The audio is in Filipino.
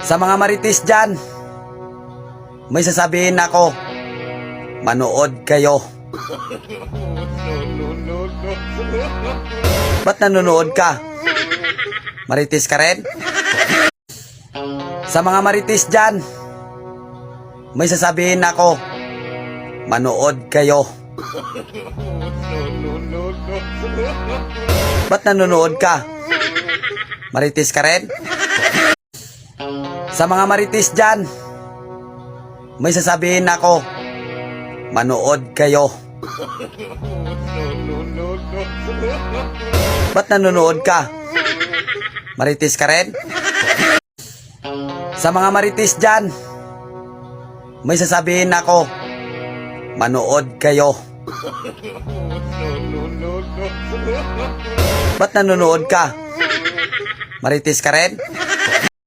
Sa mga marites dyan, may sasabihin ako, manood kayo. Ba't nanonood ka? Marites ka rin? Sa mga marites dyan, may sasabihin ako, manood kayo. Ba't nanonood ka? Marites ka rin? Sa mga marites dyan, may sasabihin ako, manood kayo. Ba't nanonood ka? Marites ka rin? Sa mga marites dyan, may sasabihin ako, manood kayo. Ba't nanonood ka? Marites ka rin?